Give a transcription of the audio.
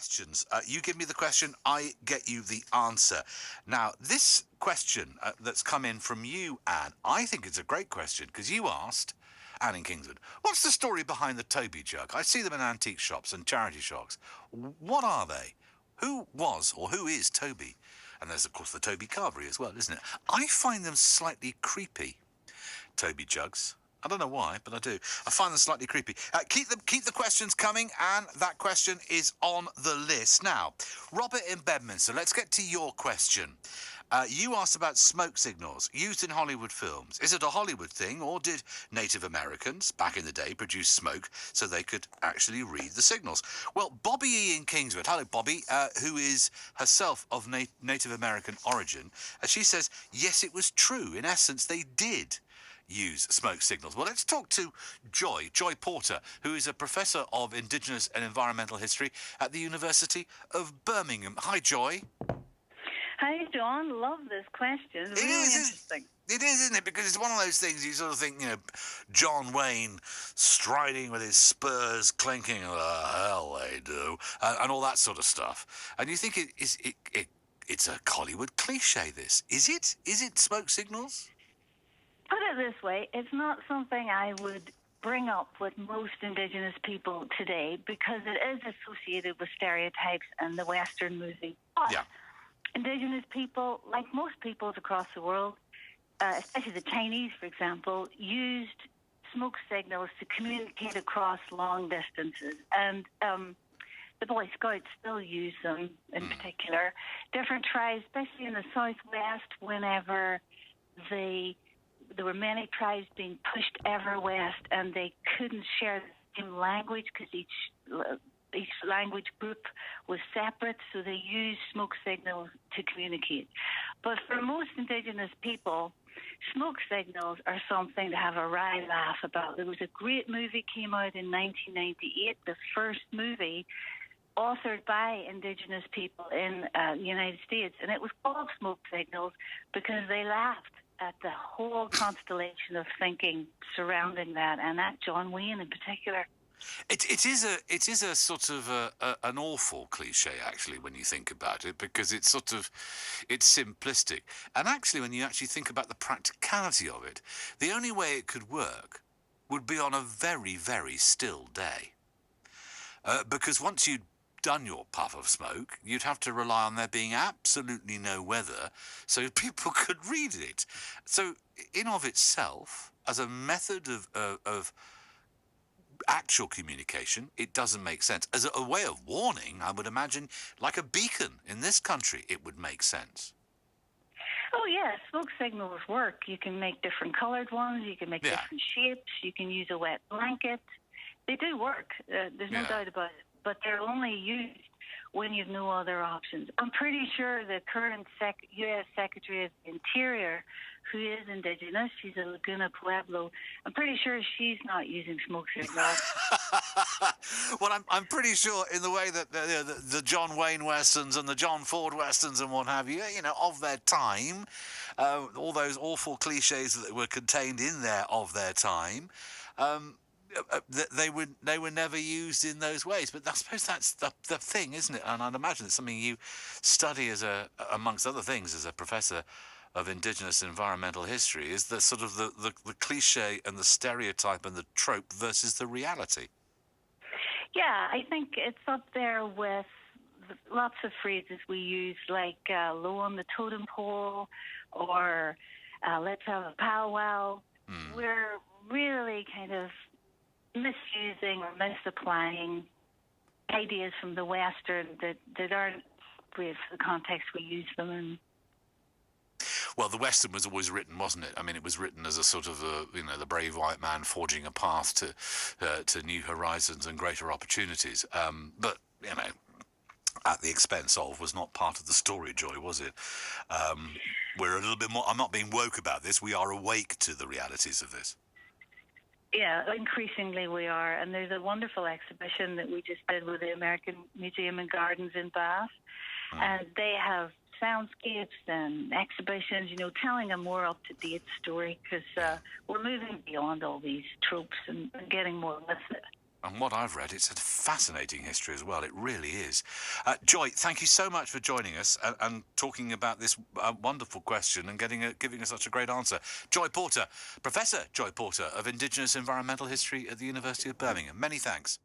questions. You give me the question, I get you the answer. Now, this question that's come in from you, Anne, I think it's a great question because you asked, Anne in Kingswood, what's the story behind the Toby jug? I see them in antique shops and charity shops. What are they? Who was or who is Toby? And there's, of course, the Toby Carvery as well, isn't it? I find them slightly creepy, Toby jugs. I don't know why, but I do. I find them slightly creepy. Keep the questions coming, and that question is on the list. Now, Robert in Bedminster, let's get to your question. You asked about smoke signals used in Hollywood films. Is it a Hollywood thing, or did Native Americans back in the day produce smoke so they could actually read the signals? Well, Bobby E. in Kingswood, hello Bobby, who is herself of Native American origin, she says, yes, it was true. In essence, they did use smoke signals. Well, let's talk to Joy Porter, who is a professor of Indigenous and Environmental History at the University of Birmingham. Hi, Joy. Hi, John. Love this question. Really interesting. It is, isn't it? Because it's one of those things you sort of think, John Wayne striding with his spurs clinking, the hell they do, and all that sort of stuff. And you think it's a Hollywood cliche, this. Is it? Is it smoke signals? Put it this way, it's not something I would bring up with most Indigenous people today because it is associated with stereotypes and the Western movie. But yeah. Indigenous people, like most peoples across the world, especially the Chinese, for example, used smoke signals to communicate across long distances. And the Boy Scouts still use them in particular. Different tribes, especially in the Southwest, whenever there were many tribes being pushed ever west and they couldn't share the same language because each language group was separate, so they used smoke signals to communicate. But for most Indigenous people, smoke signals are something to have a wry laugh about. There was a great movie came out in 1998, the first movie authored by Indigenous people in the United States, and it was called Smoke Signals because they laughed at the whole constellation of thinking surrounding that, and that John Wayne in particular. It is a sort of an awful cliche, actually, when you think about it, because it's simplistic. And actually, when you actually think about the practicality of it, the only way it could work would be on a very, very still day. Because once you'd done your puff of smoke, you'd have to rely on there being absolutely no weather so people could read it. So, in of itself, as a method of actual communication, it doesn't make sense. As a way of warning, I would imagine, like a beacon in this country, it would make sense. Oh, yeah, smoke signals work. You can make different coloured ones, you can make different shapes, you can use a wet blanket. They do work, there's no doubt about it, but they're only used when you've no other options. I'm pretty sure the current U.S. Secretary of the Interior, who is Indigenous, she's a Laguna Pueblo, I'm pretty sure she's not using smoke signals. Well, I'm pretty sure in the way that the John Wayne Westerns and the John Ford Westerns and what have you, of their time, all those awful cliches that were contained in there of their time, they were never used in those ways. But I suppose that's the thing, isn't it? And I'd imagine it's something you study amongst other things, as a professor of Indigenous environmental history, is the sort of the cliche and the stereotype and the trope versus the reality. Yeah, I think it's up there with lots of phrases we use, like low on the totem pole, or let's have a powwow. We're really kind of misusing or misapplying ideas from the Western that aren't appropriate for the context we use them in. Well, the Western was always written, wasn't it? I mean, it was written as a sort of, the brave white man forging a path to new horizons and greater opportunities. But, at the expense of was not part of the story, Joy, was it? We're a little bit more, I'm not being woke about this, we are awake to the realities of this. Yeah, increasingly we are. And there's a wonderful exhibition that we just did with the American Museum and Gardens in Bath. And they have soundscapes and exhibitions, telling a more up-to-date story, because we're moving beyond all these tropes and getting more with it. And what I've read, it's a fascinating history as well. It really is. Joy, thank you so much for joining us and talking about this wonderful question and giving us such a great answer. Joy Porter, Professor Joy Porter of Indigenous Environmental History at the University of Birmingham. Many thanks.